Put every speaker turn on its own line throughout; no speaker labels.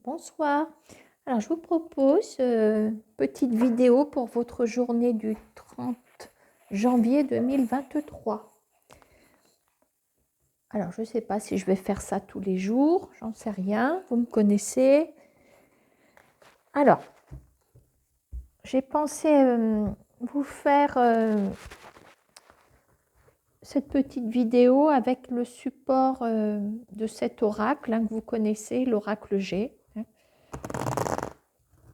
Bonsoir. Alors, je vous propose une petite vidéo pour votre journée du 30 janvier 2023. Alors, je ne sais pas si je vais faire ça tous les jours, j'en sais rien, vous me connaissez. Alors, j'ai pensé vous faire cette petite vidéo avec le support de cet oracle que vous connaissez, l'oracle G,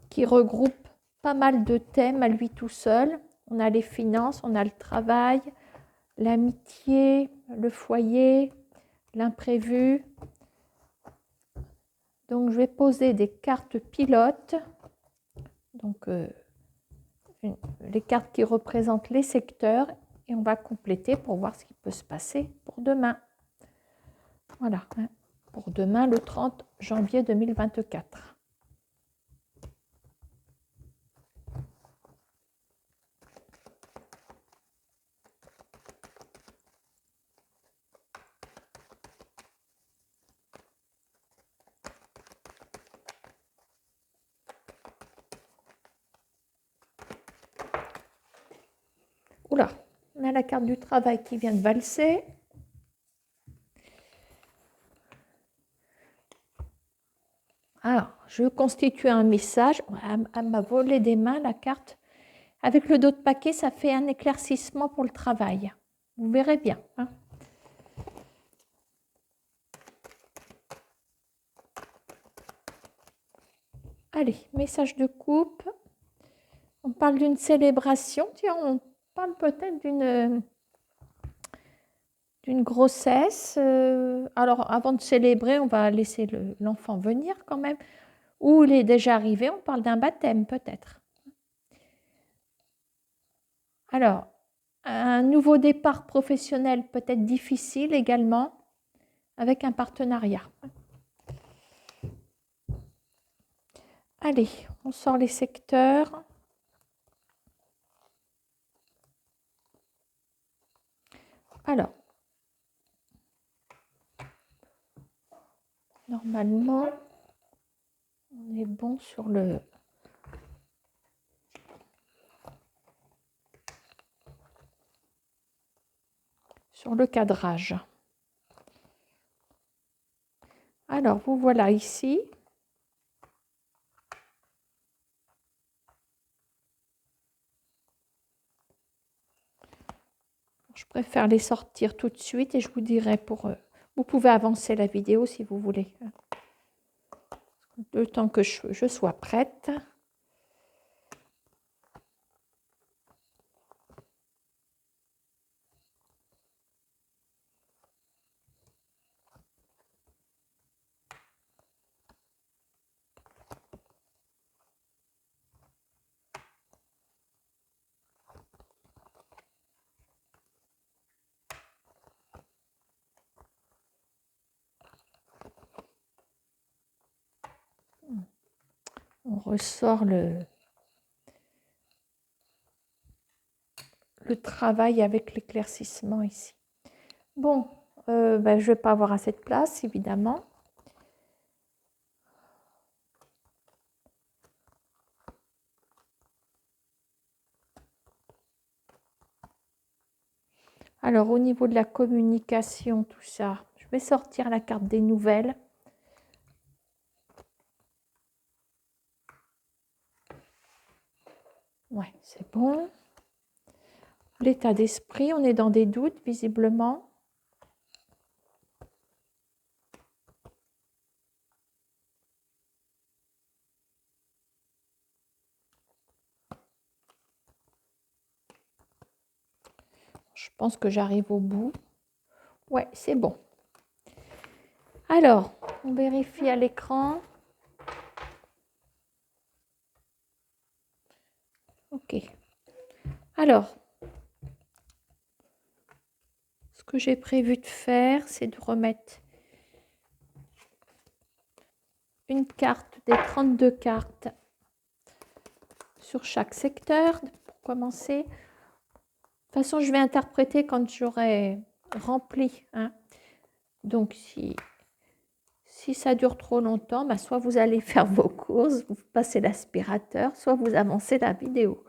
qui regroupe pas mal de thèmes à lui tout seul. On a les finances, on a le travail, l'amitié, le foyer, l'imprévu. Donc, je vais poser des cartes pilotes, donc les cartes qui représentent les secteurs, et on va compléter pour voir ce qui peut se passer pour demain. Voilà, pour demain, le 30 janvier 2024. Oula, on a la carte du travail qui vient de valser. Alors, je constitue un message. Elle m'a volé des mains la carte. Avec le dos de paquet, ça fait un éclaircissement pour le travail. Vous verrez bien. Allez, message de coupe. On parle d'une célébration. Tiens, on parle peut-être d'une grossesse. Alors, avant de célébrer, on va laisser l'enfant venir quand même. Ou il est déjà arrivé, on parle d'un baptême peut-être. Alors, un nouveau départ professionnel peut-être difficile également, avec un partenariat. Allez, on sort les secteurs. Alors, normalement, on est bon sur le cadrage. Alors, vous voilà ici. Je préfère les sortir tout de suite et je vous dirai pour... vous pouvez avancer la vidéo si vous voulez. Le temps que je sois prête. On ressort le travail avec l'éclaircissement ici. Bon, je ne vais pas avoir assez de place, évidemment. Alors, au niveau de la communication, tout ça, je vais sortir la carte des nouvelles. Ouais, c'est bon. L'état d'esprit, on est dans des doutes, visiblement. Je pense que j'arrive au bout. Ouais, c'est bon. Alors, on vérifie à l'écran. OK. Alors, ce que j'ai prévu de faire, c'est de remettre une carte des 32 cartes sur chaque secteur pour commencer. De toute façon, je vais interpréter quand j'aurai rempli. Donc, Si ça dure trop longtemps, bah, soit vous allez faire vos courses, vous passez l'aspirateur, soit vous avancez la vidéo.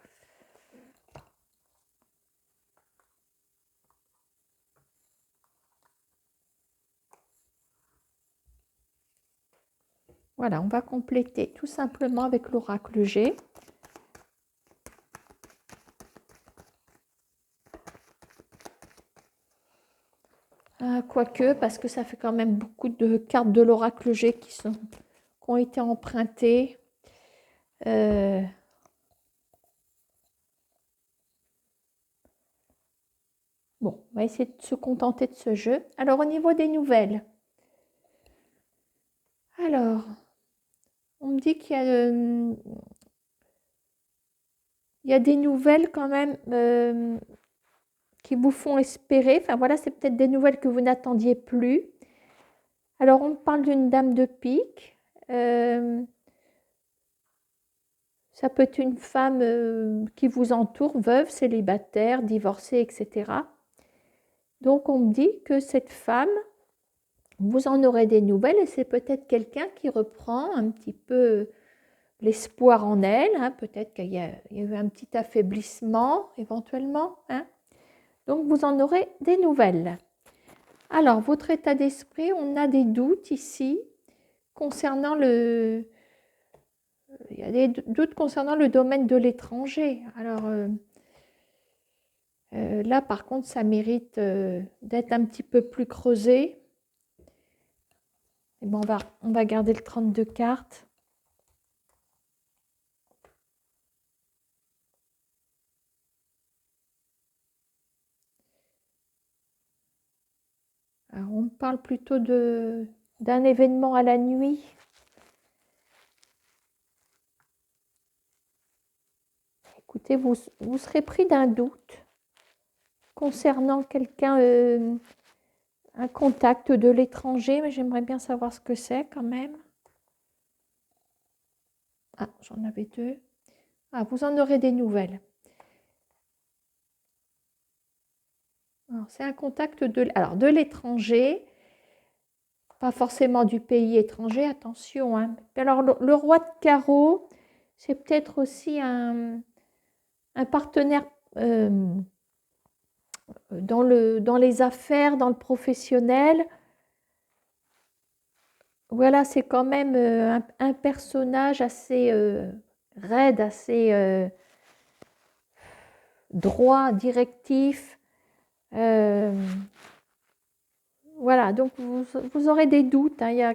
Voilà, on va compléter tout simplement avec l'oracle G. Quoique, parce que ça fait quand même beaucoup de cartes de l'oracle G qui ont été empruntées. Bon, on va essayer de se contenter de ce jeu. Alors, au niveau des nouvelles. Alors, on me dit qu'il y a des nouvelles quand même qui vous font espérer. Enfin, voilà, c'est peut-être des nouvelles que vous n'attendiez plus. Alors, on parle d'une dame de pique. Ça peut être une femme qui vous entoure, veuve, célibataire, divorcée, etc. Donc, on me dit que cette femme, vous en aurez des nouvelles et c'est peut-être quelqu'un qui reprend un petit peu l'espoir en elle. Hein. Peut-être qu'il y a eu un petit affaiblissement éventuellement. Hein. Donc, vous en aurez des nouvelles. Alors, votre état d'esprit, on a des doutes ici concernant il y a des doutes concernant le domaine de l'étranger. Alors, là, par contre, ça mérite d'être un petit peu plus creusé. Et bon, on va garder le 32 cartes. Alors, on parle plutôt d'un événement à la nuit. Écoutez, vous serez pris d'un doute concernant quelqu'un, un contact de l'étranger, mais j'aimerais bien savoir ce que c'est quand même. Ah, j'en avais deux. Ah, vous en aurez des nouvelles. C'est un contact de l'étranger, pas forcément du pays étranger, attention. Hein. Alors, le roi de carreau, c'est peut-être aussi un partenaire dans les affaires, dans le professionnel. Voilà, c'est quand même un personnage assez raide, assez droit, directif. Voilà, donc vous aurez des doutes. Hein,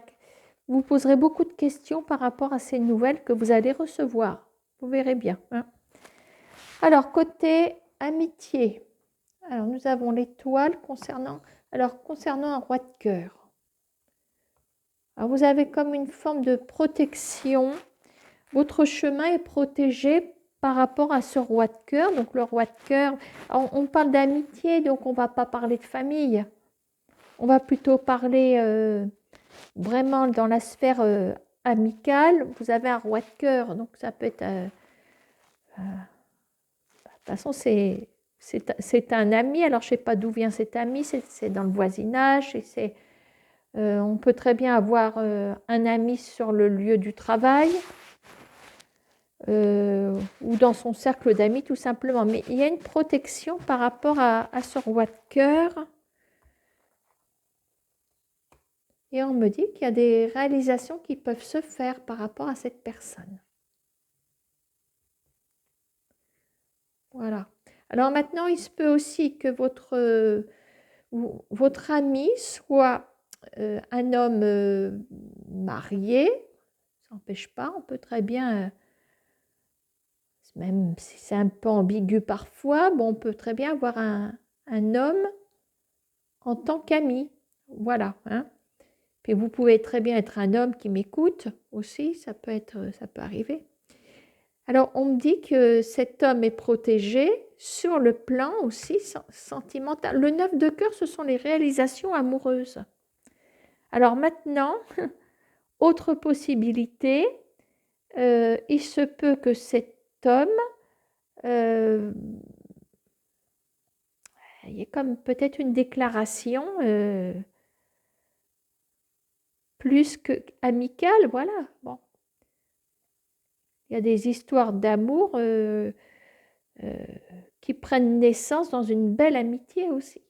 vous poserez beaucoup de questions par rapport à ces nouvelles que vous allez recevoir. Vous verrez bien. Hein. Alors, côté amitié. Alors, nous avons l'étoile concernant un roi de cœur. Alors, vous avez comme une forme de protection. Votre chemin est protégé par rapport à ce roi de cœur. Donc, le roi de cœur, on parle d'amitié, donc on ne va pas parler de famille. On va plutôt parler vraiment dans la sphère amicale. Vous avez un roi de cœur, donc ça peut être... de toute façon, c'est un ami. Alors, je ne sais pas d'où vient cet ami. C'est dans le voisinage. On peut très bien avoir un ami sur le lieu du travail ou dans son cercle d'amis, tout simplement. Mais il y a une protection par rapport à ce roi de cœur. Et on me dit qu'il y a des réalisations qui peuvent se faire par rapport à cette personne. Voilà. Alors maintenant, il se peut aussi que votre ami soit un homme marié. Ça n'empêche pas, on peut très bien, même si c'est un peu ambigu parfois, bon, on peut très bien avoir un homme en tant qu'ami. Voilà. Hein. Puis vous pouvez très bien être un homme qui m'écoute aussi, ça peut arriver. Alors, on me dit que cet homme est protégé sur le plan aussi sentimental. Le 9 de cœur, ce sont les réalisations amoureuses. Alors maintenant, autre possibilité, il se peut que cet homme, il y ait comme peut-être une déclaration plus que amical, voilà. Bon. Il y a des histoires d'amour qui prennent naissance dans une belle amitié aussi.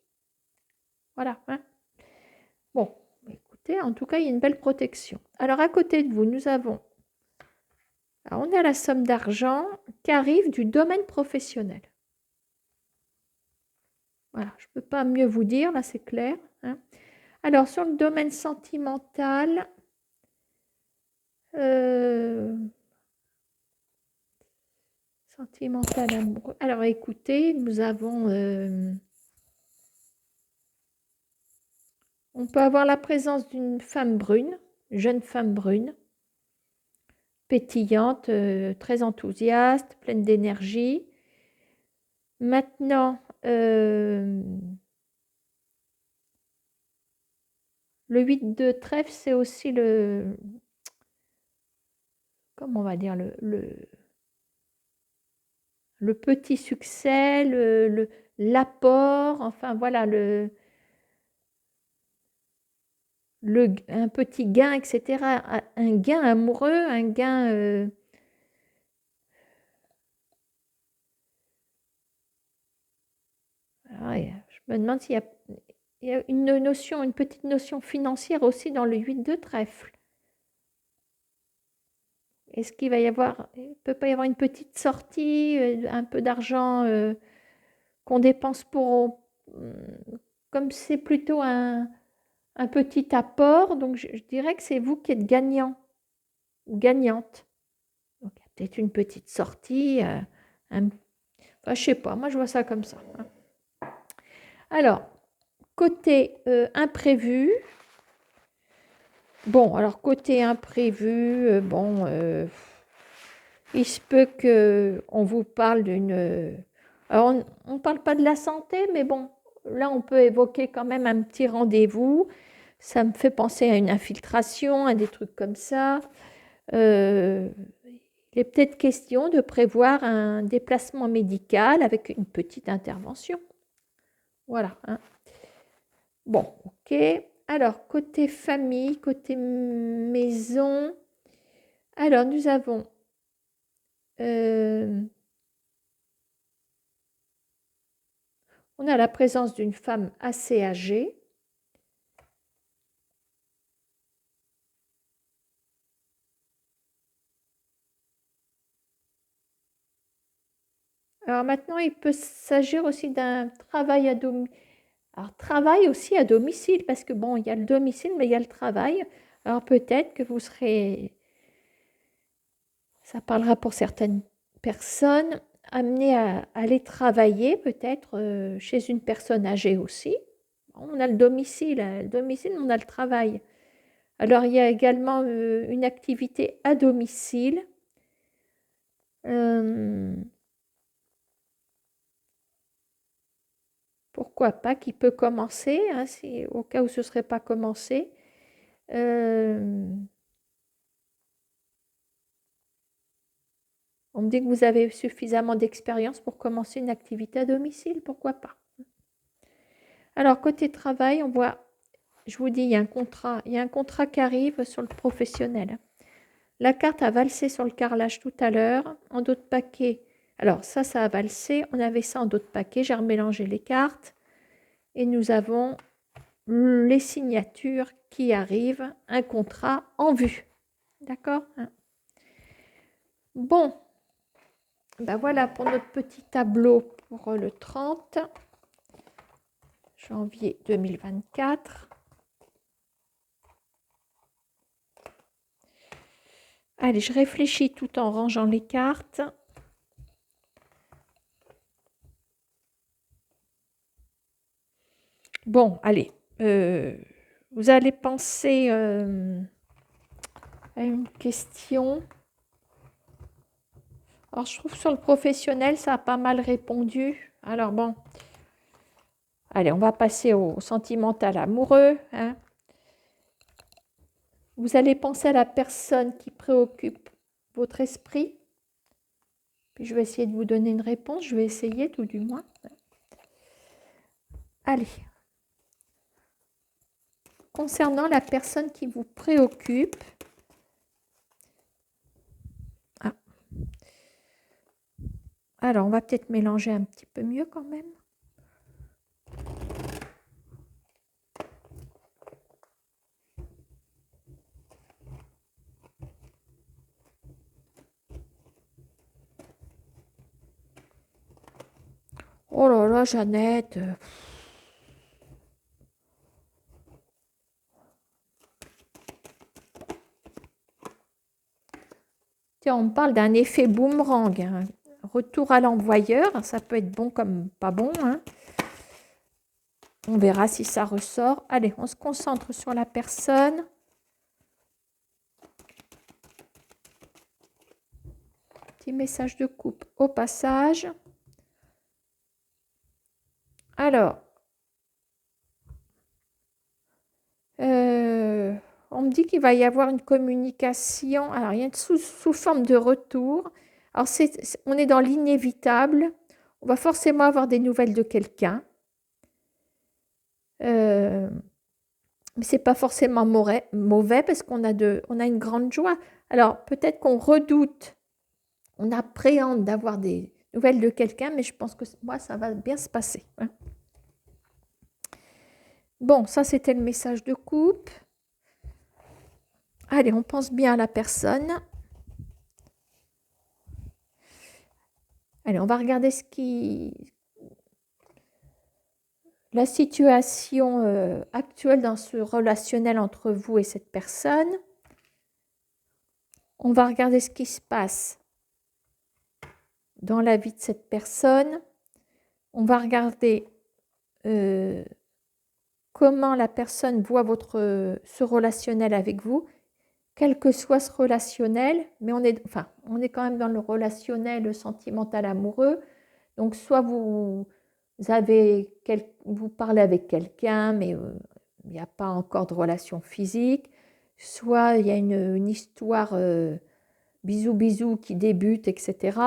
Voilà. Hein. Bon, écoutez, en tout cas, il y a une belle protection. Alors, à côté de vous, nous avons... Alors, on a la somme d'argent qui arrive du domaine professionnel. Voilà, je ne peux pas mieux vous dire, là, c'est clair. Hein. Alors, sur le domaine sentimental... sentimental, amoureux. Alors, écoutez, nous avons... on peut avoir la présence d'une femme brune, jeune femme brune, pétillante, très enthousiaste, pleine d'énergie. Maintenant, le 8 de trèfle, c'est aussi le... Comment on va dire le petit succès, l'apport, enfin voilà, un petit gain, etc. Un gain amoureux, un gain... je me demande s'il y a une notion, une petite notion financière aussi dans le 8 de trèfle. Est-ce qu'il va y avoir, il ne peut pas y avoir une petite sortie, un peu d'argent qu'on dépense pour... comme c'est plutôt un petit apport, donc je dirais que c'est vous qui êtes gagnant ou gagnante. Donc, il y a peut-être une petite sortie, enfin, je ne sais pas, moi je vois ça comme ça. Hein. Alors, côté imprévu, bon, alors côté imprévu, bon, il se peut qu'on vous parle d'une... Alors, on ne parle pas de la santé, mais bon, là, on peut évoquer quand même un petit rendez-vous. Ça me fait penser à une infiltration, à des trucs comme ça. Il est peut-être question de prévoir un déplacement médical avec une petite intervention. Voilà. Hein. Bon, ok. Alors, côté famille, côté maison, alors nous avons on a la présence d'une femme assez âgée. Alors maintenant, il peut s'agir aussi d'un travail à domicile. Alors, travail aussi à domicile, parce que bon, il y a le domicile, mais il y a le travail. Alors peut-être que vous serez, ça parlera pour certaines personnes, amenées à aller travailler peut-être chez une personne âgée aussi. On a le domicile, on a le travail. Alors il y a également une activité à domicile. Pourquoi pas, qui peut commencer, hein, au cas où ce ne serait pas commencé. On me dit que vous avez suffisamment d'expérience pour commencer une activité à domicile, pourquoi pas. Alors, côté travail, on voit, je vous dis, il y a un contrat qui arrive sur le professionnel. La carte a valsé sur le carrelage tout à l'heure, en d'autres paquets. Alors, ça a valsé, on avait ça en d'autres paquets, j'ai remélangé les cartes. Et nous avons les signatures qui arrivent, un contrat en vue. D'accord? Bon, ben voilà pour notre petit tableau pour le 30 janvier 2024. Allez, je réfléchis tout en rangeant les cartes. Bon, allez, vous allez penser à une question. Alors, je trouve que sur le professionnel, ça a pas mal répondu. Alors, bon, allez, on va passer au sentimental amoureux. Hein. Vous allez penser à la personne qui préoccupe votre esprit. Puis je vais essayer de vous donner une réponse. Je vais essayer tout du moins. Allez. concernant la personne qui vous préoccupe. Ah. Alors, on va peut-être mélanger un petit peu mieux quand même. Oh là là, Jeannette. Tiens, on parle d'un effet boomerang, hein. Retour à l'envoyeur, ça peut être bon comme pas bon, hein. On verra si ça ressort. Allez, on se concentre sur la personne. Petit message de coupe au passage. Alors, on me dit qu'il va y avoir une communication, alors il y a sous forme de retour. Alors, on est dans l'inévitable. On va forcément avoir des nouvelles de quelqu'un. Mais ce n'est pas forcément mauvais parce qu'on a une grande joie. Alors, peut-être qu'on redoute, on appréhende d'avoir des nouvelles de quelqu'un, mais je pense que moi, ça va bien se passer, hein. Bon, ça, c'était le message de coupe. Allez, on pense bien à la personne. Allez, on va regarder la situation actuelle dans ce relationnel entre vous et cette personne. On va regarder ce qui se passe dans la vie de cette personne. On va regarder comment la personne voit ce relationnel avec vous, quel que soit ce relationnel, mais on est quand même dans le relationnel sentimental amoureux. Donc, soit vous parlez avec quelqu'un, mais il n'y a pas encore de relation physique, soit il y a une histoire bisous bisous qui débute, etc.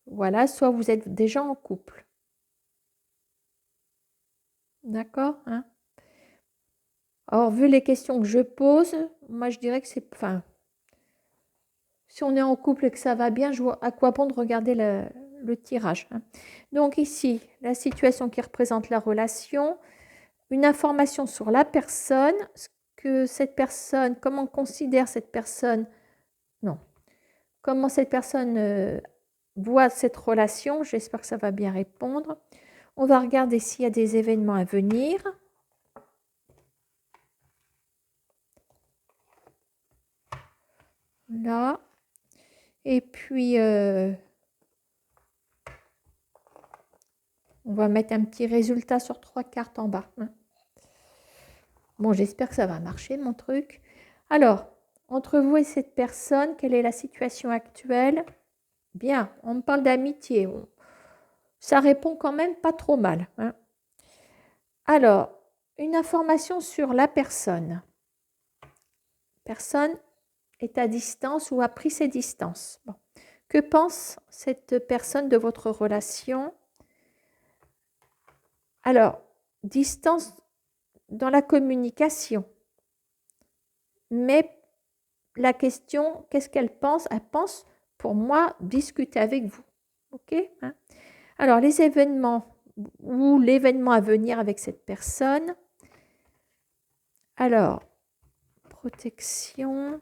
Voilà, soit vous êtes déjà en couple. D'accord, hein? Alors, vu les questions que je pose, moi je dirais que c'est... Enfin, si on est en couple et que ça va bien, je vois à quoi bon de regarder le tirage, hein. Donc ici, la situation qui représente la relation, une information sur la personne, ce que cette personne, comment on considère cette personne, non, comment cette personne voit cette relation, j'espère que ça va bien répondre. On va regarder s'il y a des événements à venir. Là. Et puis, on va mettre un petit résultat sur 3 cartes en bas, hein. Bon, j'espère que ça va marcher, mon truc. Alors, entre vous et cette personne, quelle est la situation actuelle? Bien, on me parle d'amitié. Ça répond quand même pas trop mal, hein. Alors, une information sur la personne. Personne est à distance ou a pris ses distances. Bon. Que pense cette personne de votre relation? Alors, distance dans la communication. Mais la question, qu'est-ce qu'elle pense? Elle pense, pour moi, discuter avec vous. OK, hein? Alors, les événements ou l'événement à venir avec cette personne. Alors, protection.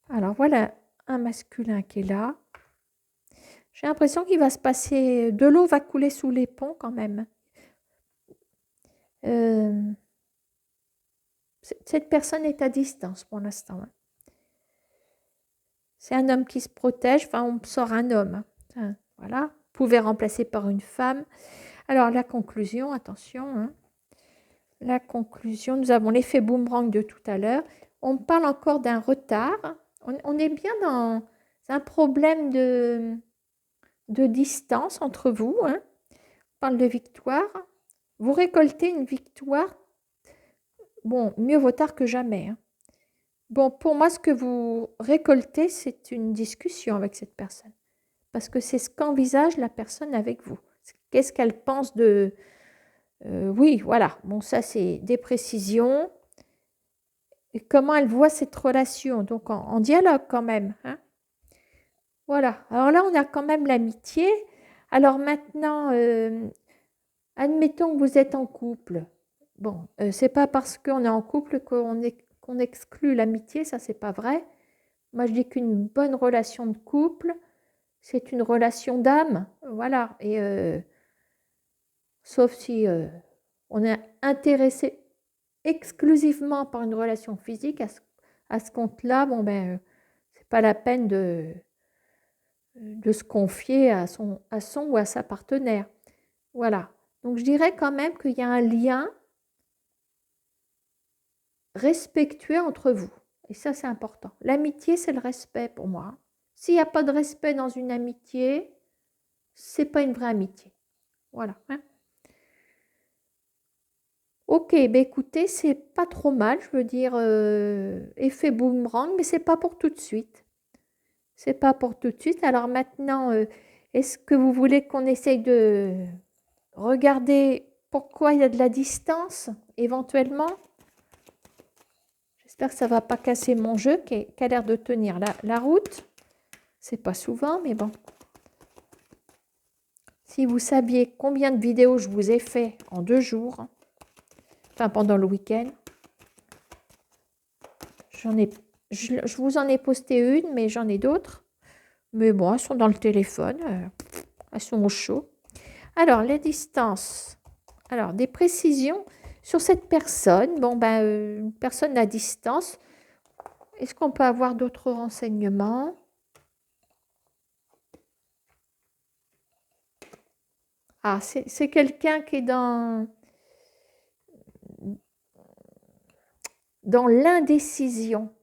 Alors, voilà un masculin qui est là. J'ai l'impression qu'il va se passer... De l'eau va couler sous les ponts quand même. Cette personne est à distance pour l'instant, hein. C'est un homme qui se protège. Enfin, on sort un homme, hein. Voilà. Vous pouvez remplacer par une femme. Alors, la conclusion, attention, hein. La conclusion, nous avons l'effet boomerang de tout à l'heure. On parle encore d'un retard. On est bien dans un problème de distance entre vous, hein. On parle de victoire. Vous récoltez une victoire. Bon, mieux vaut tard que jamais, hein. Bon, pour moi, ce que vous récoltez, c'est une discussion avec cette personne. Parce que c'est ce qu'envisage la personne avec vous. Qu'est-ce qu'elle pense de Oui, voilà. Bon, ça, c'est des précisions. Et comment elle voit cette relation? Donc, en dialogue quand même, hein. Voilà. Alors là, on a quand même l'amitié. Alors maintenant, admettons que vous êtes en couple. Bon, c'est pas parce qu'on est en couple qu'on exclut l'amitié, ça, c'est pas vrai. Moi, je dis qu'une bonne relation de couple, c'est une relation d'âme. Voilà. Et sauf si on est intéressé exclusivement par une relation physique, à ce compte-là, bon ben, c'est pas la peine de se confier à son ou à sa partenaire. Voilà. Donc je dirais quand même qu'il y a un lien respectueux entre vous. Et ça, c'est important. L'amitié, c'est le respect pour moi. S'il n'y a pas de respect dans une amitié, c'est pas une vraie amitié. Voilà, hein. Ok, ben écoutez, c'est pas trop mal, je veux dire, effet boomerang, mais c'est pas pour tout de suite. C'est pas pour tout de suite. Alors maintenant, est-ce que vous voulez qu'on essaye de regarder pourquoi il y a de la distance, éventuellement? J'espère que ça ne va pas casser mon jeu qui a l'air de tenir la route. C'est pas souvent, mais bon. Si vous saviez combien de vidéos je vous ai fait en 2 jours, enfin pendant le week-end, je vous en ai posté une, mais j'en ai d'autres. Mais bon, elles sont dans le téléphone, elles sont au chaud. Alors, les distances. Alors, des précisions sur cette personne. Bon, ben, une personne à distance. Est-ce qu'on peut avoir d'autres renseignements? Ah, c'est quelqu'un qui est dans l'indécision.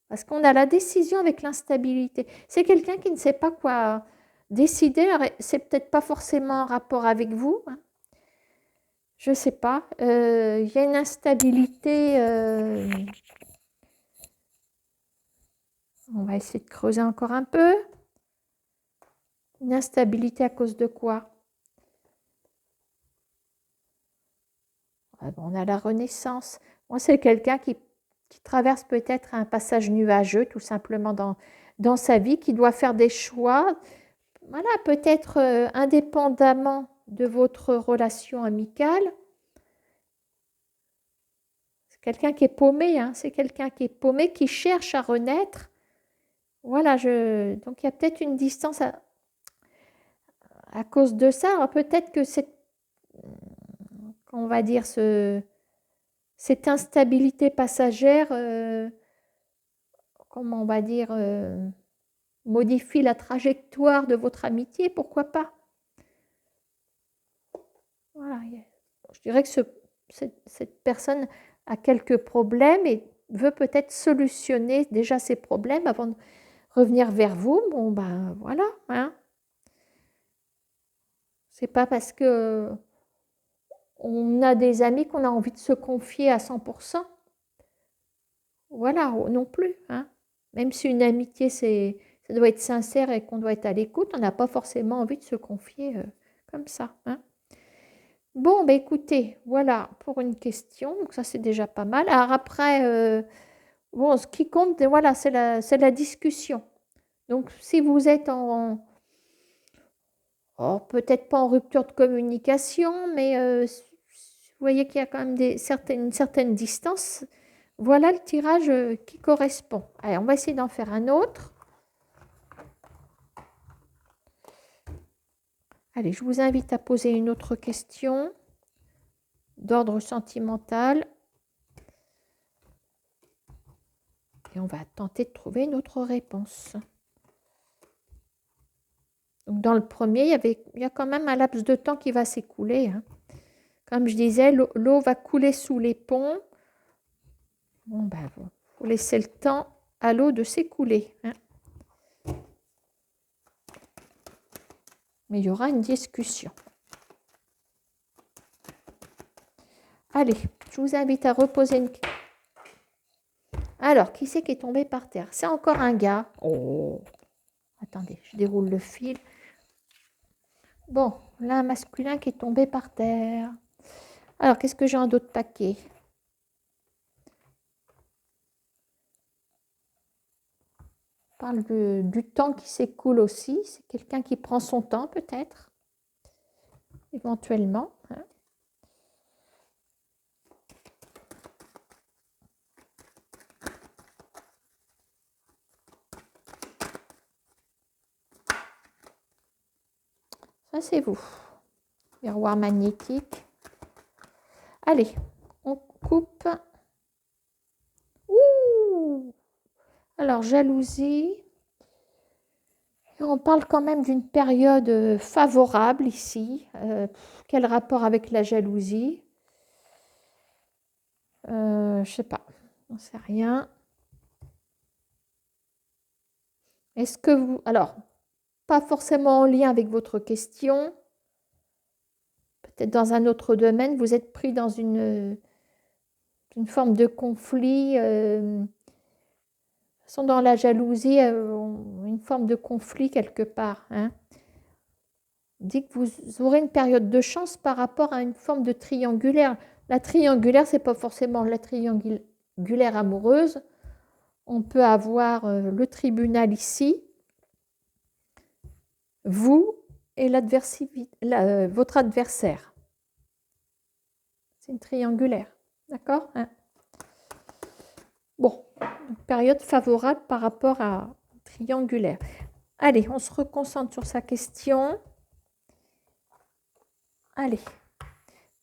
Parce qu'on a la décision avec l'instabilité. C'est quelqu'un qui ne sait pas quoi décider. C'est peut-être pas forcément en rapport avec vous, hein. Je ne sais pas. Il y a une instabilité. On va essayer de creuser encore un peu. Une instabilité à cause de quoi? Ah bon, on a la renaissance. Moi, c'est quelqu'un qui traverse peut-être un passage nuageux, tout simplement dans sa vie, qui doit faire des choix. Voilà, peut-être indépendamment de votre relation amicale. C'est quelqu'un qui est paumé, hein, c'est quelqu'un qui est paumé, qui cherche à renaître. Voilà, donc il y a peut-être une distance à cause de ça. Alors peut-être que on va dire, cette instabilité passagère, comment on va dire, modifie la trajectoire de votre amitié, pourquoi pas? Voilà, je dirais que cette personne a quelques problèmes et veut peut-être solutionner déjà ses problèmes avant de revenir vers vous. Bon, ben voilà, hein. C'est pas parce que on a des amis qu'on a envie de se confier à 100%. Voilà, non plus, hein. Même si une amitié, ça doit être sincère et qu'on doit être à l'écoute, on n'a pas forcément envie de se confier comme ça, hein. Bon, ben écoutez, voilà pour une question. Donc ça, c'est déjà pas mal. Alors après, bon, ce qui compte, voilà, c'est la discussion. Donc si vous êtes peut-être pas en rupture de communication, mais vous voyez qu'il y a quand même une certaine distance, voilà le tirage qui correspond. Allez, on va essayer d'en faire un autre. Allez, je vous invite à poser une autre question d'ordre sentimental. Et on va tenter de trouver une autre réponse. Donc dans le premier, il y a quand même un laps de temps qui va s'écouler, hein. Comme je disais, l'eau va couler sous les ponts. Bon, ben, faut laisser le temps à l'eau de s'écouler, hein. Mais il y aura une discussion. Allez, je vous invite à reposer une... Alors, qui c'est qui est tombé par terre? C'est encore un gars. Oh, attendez, je déroule le fil. Bon, là, un masculin qui est tombé par terre. Alors, qu'est-ce que j'ai en d'autres paquets? On parle du temps qui s'écoule aussi. C'est quelqu'un qui prend son temps, peut-être, éventuellement. Hein. Ça, c'est vous. Miroir magnétique. Allez, on coupe. Ouh! Alors, jalousie. On parle quand même d'une période favorable ici. Quel rapport avec la jalousie? Je ne sais pas. On ne sait rien. Est-ce que vous... Alors, pas forcément en lien avec votre question. Peut-être dans un autre domaine, vous êtes pris dans une forme de conflit. Sont dans la jalousie, une forme de conflit quelque part. Hein. Dit que vous aurez une période de chance par rapport à une forme de triangulaire. La triangulaire, c'est pas forcément la triangulaire amoureuse. On peut avoir le tribunal ici, vous et votre adversaire. C'est une triangulaire. D'accord? Hein. Bon, une période favorable par rapport à triangulaire. Allez, on se reconcentre sur sa question. Allez.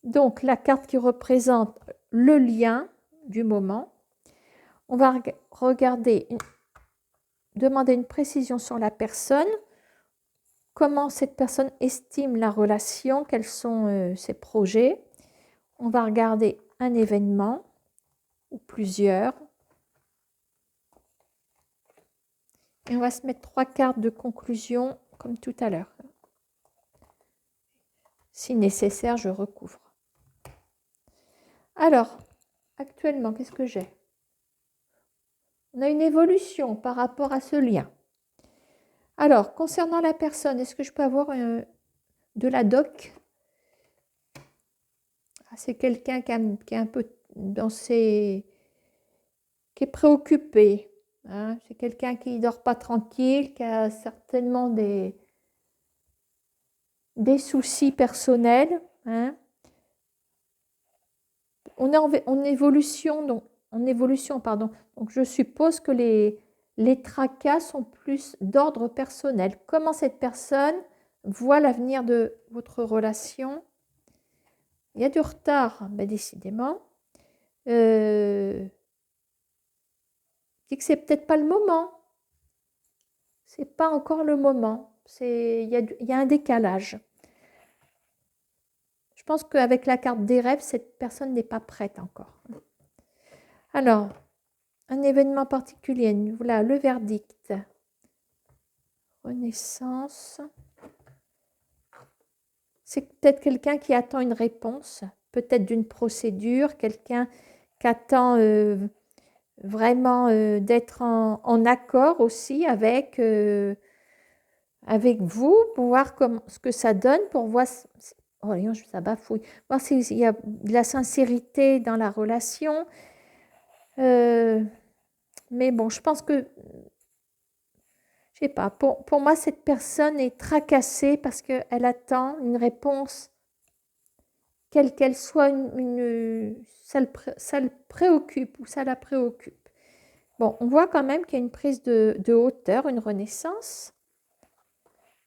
Donc, la carte qui représente le lien du moment. On va regarder, demander une précision sur la personne. Comment cette personne estime la relation, quels sont ses projets. On va regarder un événement ou plusieurs. Et on va se mettre 3 cartes de conclusion comme tout à l'heure. Si nécessaire, je recouvre. Alors, actuellement, qu'est-ce que j'ai? On a une évolution par rapport à ce lien. Alors, concernant la personne, est-ce que je peux avoir de la doc? C'est quelqu'un qui est un peu dans ses... qui est préoccupé. Hein. C'est quelqu'un qui ne dort pas tranquille, qui a certainement des soucis personnels. Hein. On est en évolution, pardon. Donc, je suppose que les tracas sont plus d'ordre personnel. Comment cette personne voit l'avenir de votre relation? Il y a du retard, ben décidément. Dit que c'est peut-être pas le moment. C'est pas encore le moment. Il y a un décalage. Je pense qu'avec la carte des rêves, cette personne n'est pas prête encore. Alors, un événement particulier, voilà, le verdict. Renaissance. C'est peut-être quelqu'un qui attend une réponse, peut-être d'une procédure, quelqu'un qui attend vraiment d'être en accord aussi avec vous, pour voir ce que ça donne, pour voir, oh, ça bafouille, voir s'il y a de la sincérité dans la relation. Mais bon, je pense que, je sais pas, pour moi, cette personne est tracassée parce qu'elle attend une réponse, quelle qu'elle soit, ça le préoccupe ou ça la préoccupe. Bon, on voit quand même qu'il y a une prise de hauteur, une renaissance.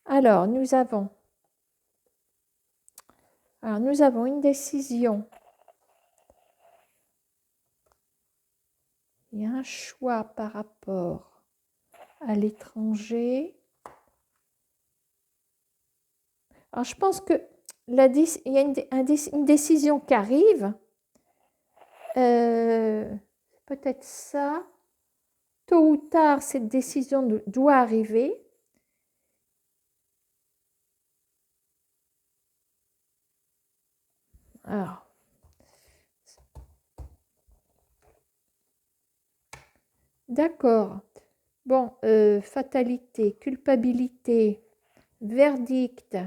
Alors, nous avons une décision. Il y a un choix par rapport à l'étranger. Alors, je pense que il y a une décision qui arrive. Peut-être ça. Tôt ou tard, cette décision doit arriver. Alors, d'accord. Bon, fatalité, culpabilité, verdict.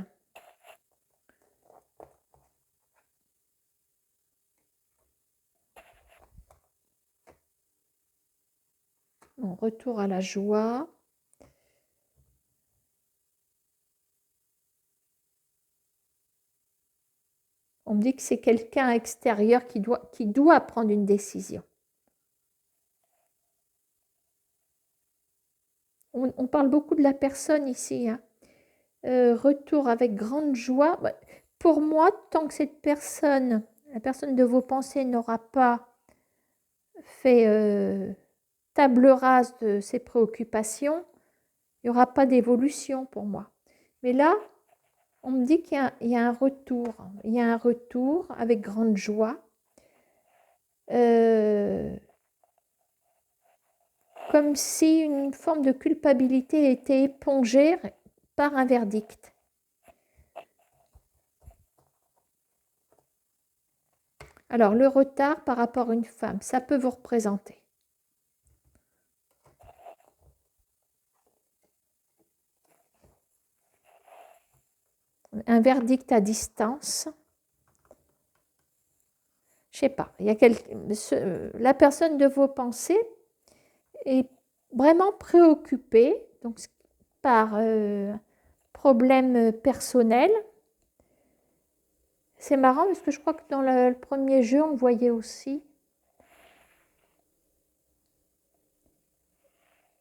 Bon, retour à la joie. On me dit que c'est quelqu'un extérieur qui doit prendre une décision. On parle beaucoup de la personne ici, hein. Retour avec grande joie. Pour moi, tant que cette personne, la personne de vos pensées n'aura pas fait table rase de ses préoccupations, il n'y aura pas d'évolution pour moi. Mais là, on me dit qu'il y a un retour. Il y a un retour avec grande joie. Comme si une forme de culpabilité était épongée par un verdict. Alors, le retard par rapport à une femme, ça peut vous représenter. Un verdict à distance. Je sais pas, il y a la personne de vos pensées est vraiment préoccupée donc, par problème personnel. C'est marrant parce que je crois que dans le premier jeu, on voyait aussi.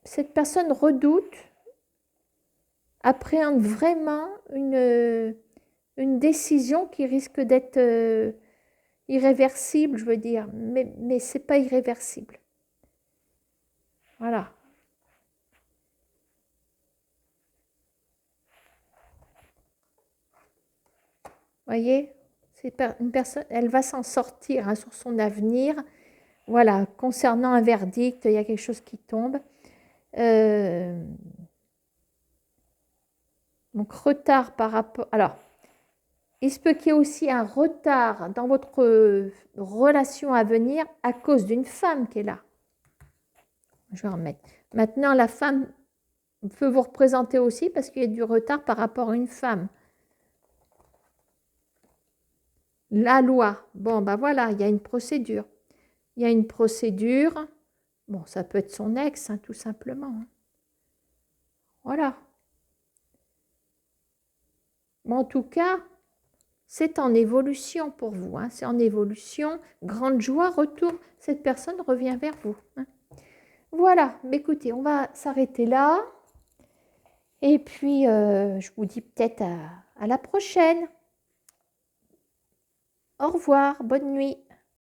Cette personne redoute, appréhende vraiment une décision qui risque d'être irréversible, je veux dire, mais ce n'est pas irréversible. Voilà. Voyez, une personne, elle va s'en sortir hein, sur son avenir. Voilà, concernant un verdict, il y a quelque chose qui tombe. Donc, retard par rapport... Alors, il se peut qu'il y ait aussi un retard dans votre relation à venir à cause d'une femme qui est là. Je vais en remettre. Maintenant, la femme peut vous représenter aussi parce qu'il y a du retard par rapport à une femme. La loi. Bon, ben voilà, il y a une procédure. Il y a une procédure. Bon, ça peut être son ex, hein, tout simplement. Voilà. Bon, en tout cas, c'est en évolution pour vous. Hein. C'est en évolution. Grande joie, retour. Cette personne revient vers vous. Hein. Voilà. Mais écoutez, on va s'arrêter là. Et puis, je vous dis peut-être à la prochaine. Au revoir. Bonne nuit.